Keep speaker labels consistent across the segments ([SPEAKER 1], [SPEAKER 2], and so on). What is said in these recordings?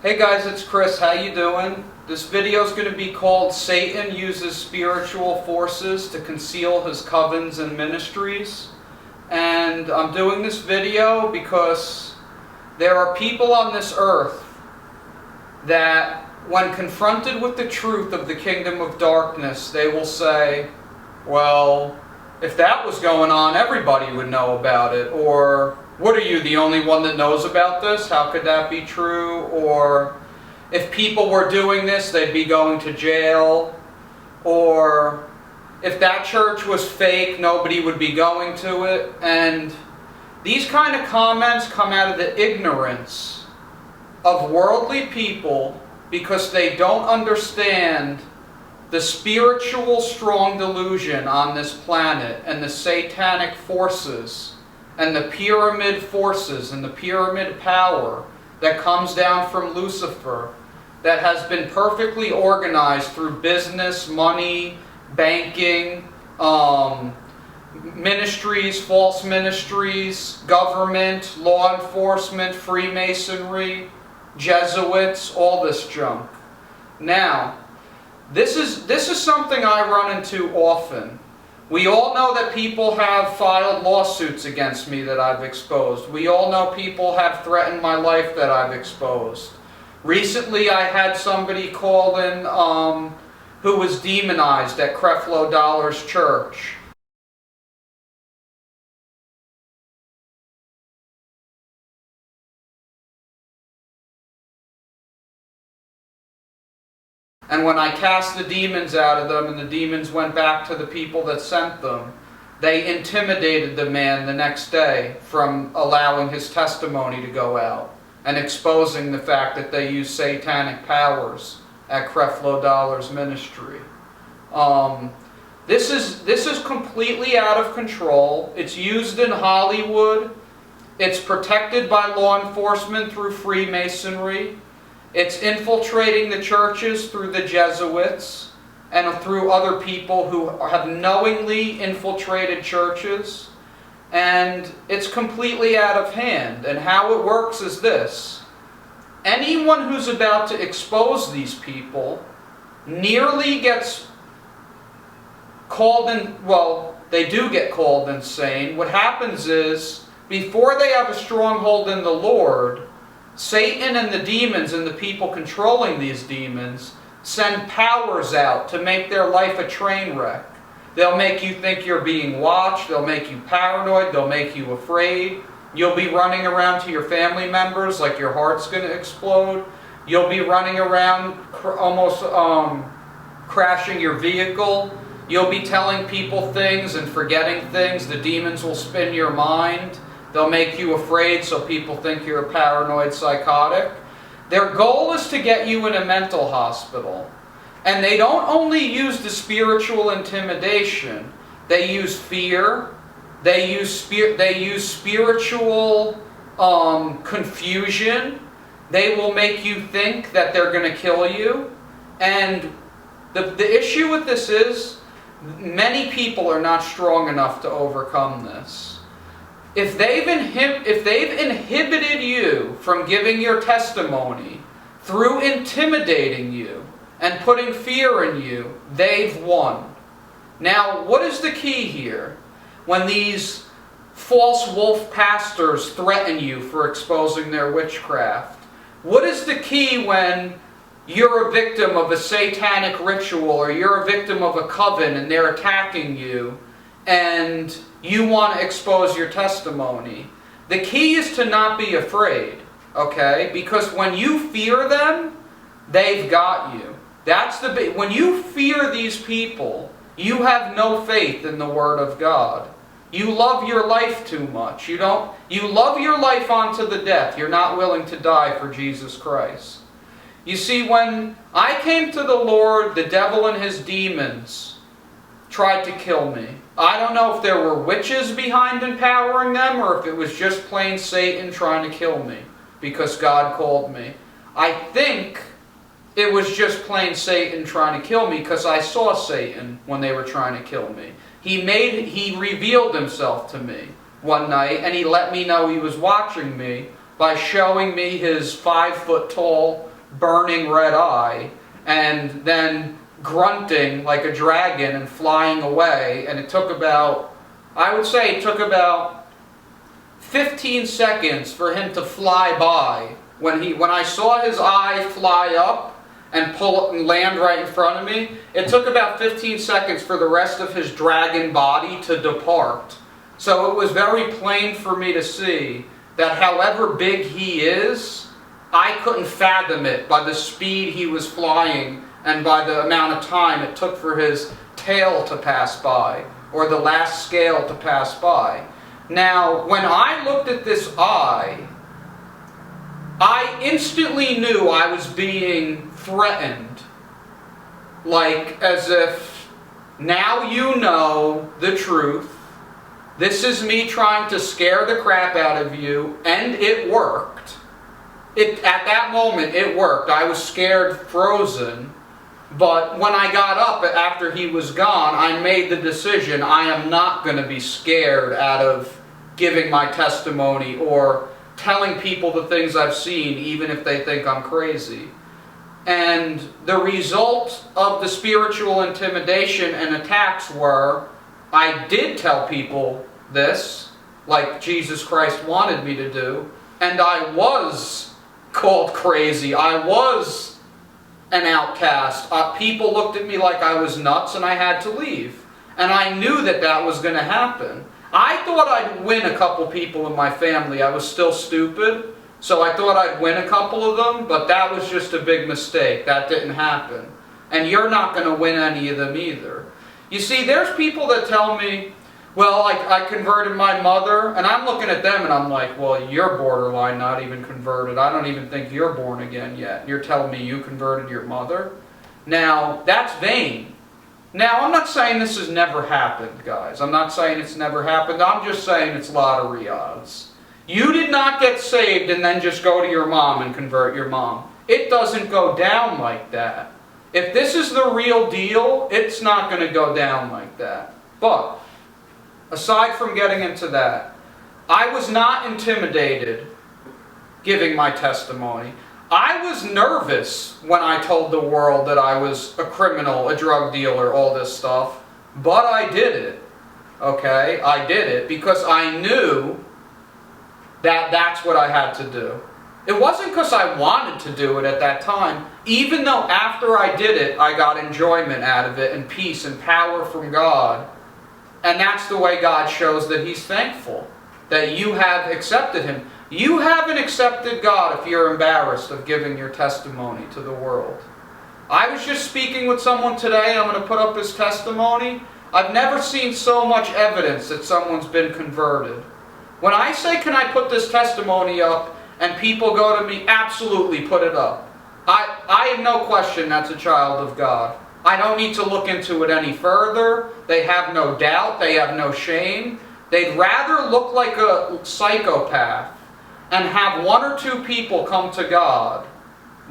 [SPEAKER 1] Hey guys, it's Chris. How you doing? This video is going to be called Satan Uses Spiritual Forces to Conceal His Covens and Ministries. And I'm doing this video because there are people on this earth that when confronted with the truth of the kingdom of darkness, they will say, well, if that was going on, everybody would know about it. Or, what are you, the only one that knows about this? How could that be true? Or, if people were doing this, they'd be going to jail. Or, if that church was fake, nobody would be going to it. And these kind of comments come out of the ignorance of worldly people because they don't understand the spiritual strong delusion on this planet and the satanic forces and the pyramid forces and the pyramid power that comes down from Lucifer that has been perfectly organized through business, money, banking, ministries, false ministries, government, law enforcement, Freemasonry, Jesuits, all this junk. Now, this is something I run into often. We all know that people have filed lawsuits against me that I've exposed. We all know people have threatened my life that I've exposed. Recently I had somebody call in who was demonized at Creflo Dollar's church. And when I cast the demons out of them and the demons went back to the people that sent them, they intimidated the man the next day from allowing his testimony to go out and exposing the fact that they use satanic powers at Creflo Dollar's ministry. This is completely out of control. It's used in Hollywood. It's protected by law enforcement through Freemasonry. It's infiltrating the churches through the Jesuits and through other people who have knowingly infiltrated churches. And it's completely out of hand. And how it works is this. Anyone who's about to expose these people nearly gets called in, well, they do get called insane. What happens is, before they have a stronghold in the Lord, Satan and the demons and the people controlling these demons send powers out to make their life a train wreck. They'll make you think you're being watched. They'll make you paranoid. They'll make you afraid. You'll be running around to your family members like your heart's going to explode. You'll be running around almost crashing your vehicle. You'll be telling people things and forgetting things. The demons will spin your mind. They'll make you afraid so people think you're a paranoid psychotic. Their goal is to get you in a mental hospital. And they don't only use the spiritual intimidation. They use fear. They use spiritual confusion. They will make you think that they're going to kill you. And the issue with this is, many people are not strong enough to overcome this. If they've inhibited you from giving your testimony through intimidating you and putting fear in you, they've won. Now, what is the key here? When these false wolf pastors threaten you for exposing their witchcraft, what is the key when you're a victim of a satanic ritual or you're a victim of a coven and they're attacking you and you want to expose your testimony? The key is to not be afraid, okay? Because when you fear them, they've got you. When you fear these people, you have no faith in the Word of God. You love your life too much. You love your life onto the death. You're not willing to die for Jesus Christ. You see, when I came to the Lord, the devil and his demons tried to kill me. I don't know if there were witches behind empowering them or if it was just plain Satan trying to kill me because God called me. I think it was just plain Satan trying to kill me because I saw Satan when they were trying to kill me. He revealed himself to me one night and he let me know he was watching me by showing me his 5-foot-tall burning red eye, and then grunting like a dragon and flying away. And it took about, I would say it took about 15 seconds for him to fly by. When I saw his eye fly up and pull and land right in front of me, it took about 15 seconds for the rest of his dragon body to depart. So it was very plain for me to see that however big he is, I couldn't fathom it by the speed he was flying and by the amount of time it took for his tail to pass by, or the last scale to pass by. Now, when I looked at this eye, I instantly knew I was being threatened. Like, as if, now you know the truth. This is me trying to scare the crap out of you, and it worked. At that moment, it worked. I was scared, frozen. But when I got up after he was gone, I made the decision, I am not going to be scared out of giving my testimony or telling people the things I've seen, even if they think I'm crazy. And the result of the spiritual intimidation and attacks were, I did tell people this, like Jesus Christ wanted me to do, and I was called crazy. I was an outcast. People looked at me like I was nuts and I had to leave. And I knew that that was going to happen. I thought I'd win a couple people in my family. I was still stupid, so I thought I'd win a couple of them, but that was just a big mistake. That didn't happen. And you're not going to win any of them either. You see, there's people that tell me, well, I converted my mother, and I'm looking at them and I'm like, well, you're borderline not even converted. I don't even think you're born again yet. You're telling me you converted your mother? Now, that's vain. Now, I'm not saying this has never happened, guys. I'm not saying it's never happened. I'm just saying it's lottery odds. You did not get saved and then just go to your mom and convert your mom. It doesn't go down like that. If this is the real deal, it's not going to go down like that. But, aside from getting into that, I was not intimidated giving my testimony. I was nervous when I told the world that I was a criminal, a drug dealer, all this stuff. But I did it. Okay? I did it because I knew that that's what I had to do. It wasn't because I wanted to do it at that time. Even though after I did it, I got enjoyment out of it and peace and power from God. And that's the way God shows that He's thankful. That you have accepted Him. You haven't accepted God if you're embarrassed of giving your testimony to the world. I was just speaking with someone today. I'm going to put up his testimony. I've never seen so much evidence that someone's been converted. When I say, can I put this testimony up, and people go to me, absolutely put it up. I have no question that's a child of God. I don't need to look into it any further. They have no doubt. They have no shame. They'd rather look like a psychopath and have one or two people come to God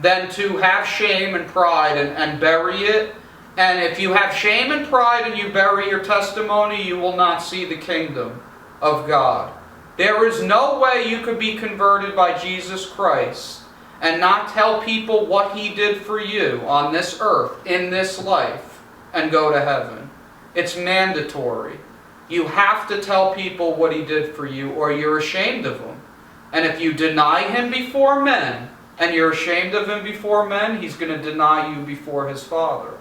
[SPEAKER 1] than to have shame and pride and bury it. And if you have shame and pride and you bury your testimony, you will not see the kingdom of God. There is no way you could be converted by Jesus Christ and not tell people what He did for you on this earth, in this life, and go to heaven. It's mandatory. You have to tell people what He did for you, or you're ashamed of Him. And if you deny Him before men, and you're ashamed of Him before men, He's going to deny you before His Father.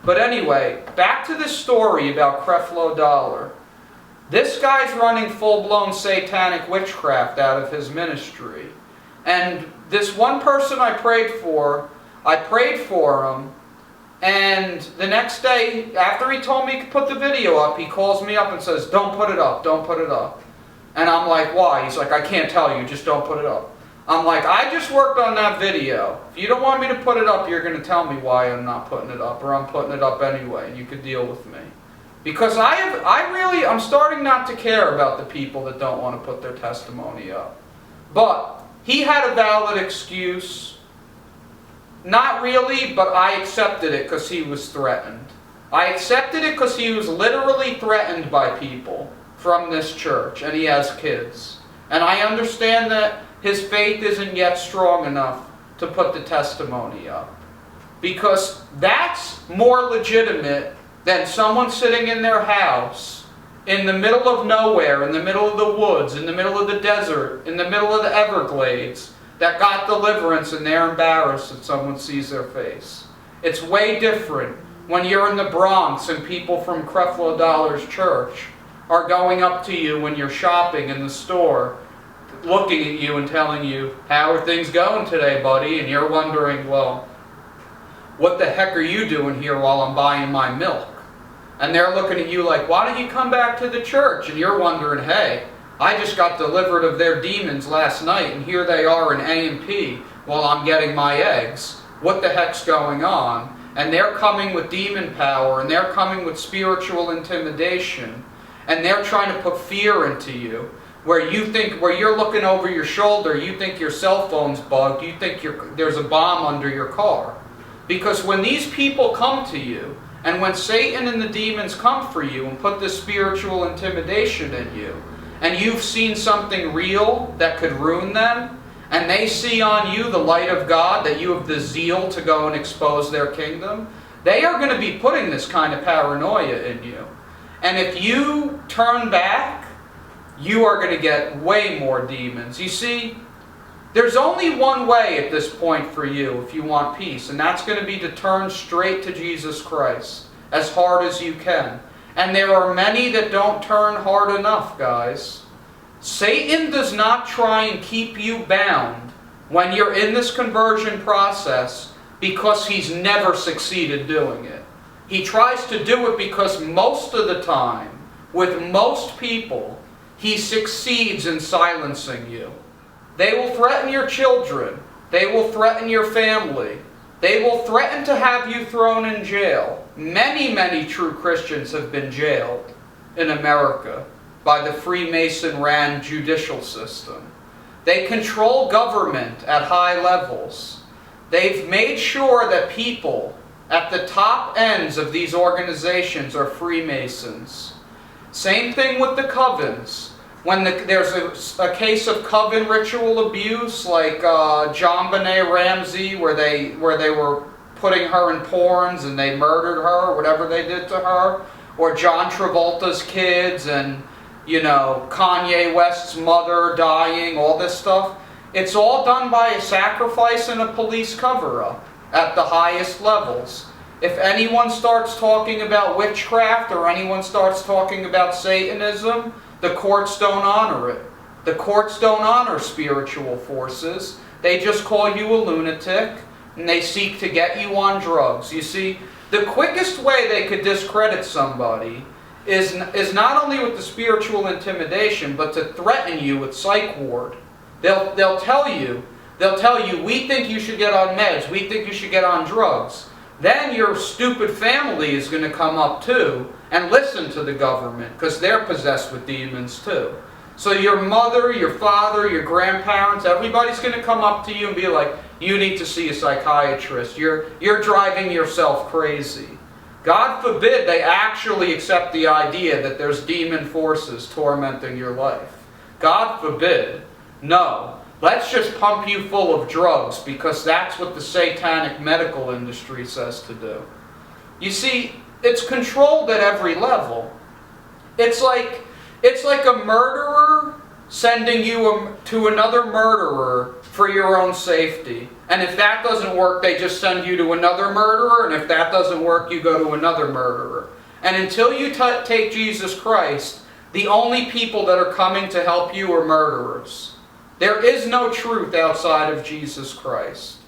[SPEAKER 1] But anyway, back to this story about Creflo Dollar. This guy's running full-blown satanic witchcraft out of his ministry. And this one person I prayed for him, and the next day, after he told me to put the video up, he calls me up and says, don't put it up, don't put it up. And I'm like, why? He's like, I can't tell you, just don't put it up. I'm like, I just worked on that video. If you don't want me to put it up, you're going to tell me why I'm not putting it up, or I'm putting it up anyway, and you could deal with me. Because I'm starting not to care about the people that don't want to put their testimony up. But he had a valid excuse. Not really, but I accepted it because he was threatened. I accepted it because he was literally threatened by people from this church, and he has kids. And I understand that his faith isn't yet strong enough to put the testimony up. Because that's more legitimate than someone sitting in their house in the middle of nowhere, in the middle of the woods, in the middle of the desert, in the middle of the Everglades, that got deliverance and they're embarrassed that someone sees their face. It's way different when you're in the Bronx and people from Creflo Dollar's church are going up to you when you're shopping in the store, looking at you and telling you, how are things going today, buddy? And you're wondering, well, what the heck are you doing here while I'm buying my milk? And they're looking at you like, why don't you come back to the church? And you're wondering, hey, I just got delivered of their demons last night, and here they are in A&P while I'm getting my eggs. What the heck's going on? And they're coming with demon power, and they're coming with spiritual intimidation, and they're trying to put fear into you, where you're looking over your shoulder, you think your cell phone's bugged, you think there's a bomb under your car. Because when these people come to you, and when Satan and the demons come for you and put this spiritual intimidation in you, and you've seen something real that could ruin them, and they see on you the light of God, that you have the zeal to go and expose their kingdom, they are going to be putting this kind of paranoia in you. And if you turn back, you are going to get way more demons. You see, there's only one way at this point for you if you want peace, and that's going to be to turn straight to Jesus Christ as hard as you can. And there are many that don't turn hard enough, guys. Satan does not try and keep you bound when you're in this conversion process because he's never succeeded doing it. He tries to do it because most of the time, with most people, he succeeds in silencing you. They will threaten your children. They will threaten your family. They will threaten to have you thrown in jail. Many, many true Christians have been jailed in America by the Freemason-ran judicial system. They control government at high levels. They've made sure that people at the top ends of these organizations are Freemasons. Same thing with the covens. When there's a case of coven ritual abuse, like JonBenet Ramsey, where they were putting her in porns and they murdered her, or whatever they did to her, or John Travolta's kids, and Kanye West's mother dying, all this stuff. It's all done by a sacrifice and a police cover-up at the highest levels. If anyone starts talking about witchcraft or anyone starts talking about Satanism, the courts don't honor it. The courts don't honor spiritual forces. They just call you a lunatic, and they seek to get you on drugs. You see, the quickest way they could discredit somebody is not only with the spiritual intimidation, but to threaten you with psych ward. They'll tell you, we think you should get on meds, we think you should get on drugs. Then your stupid family is going to come up too and listen to the government, because they're possessed with demons too. So your mother, your father, your grandparents, everybody's going to come up to you and be like, you need to see a psychiatrist. You're driving yourself crazy. God forbid they actually accept the idea that there's demon forces tormenting your life. God forbid. No. Let's just pump you full of drugs because that's what the satanic medical industry says to do. You see, it's controlled at every level. It's like a murderer sending you to another murderer for your own safety. And if that doesn't work, they just send you to another murderer, and if that doesn't work, you go to another murderer. And until you take Jesus Christ, the only people that are coming to help you are murderers. There is no truth outside of Jesus Christ.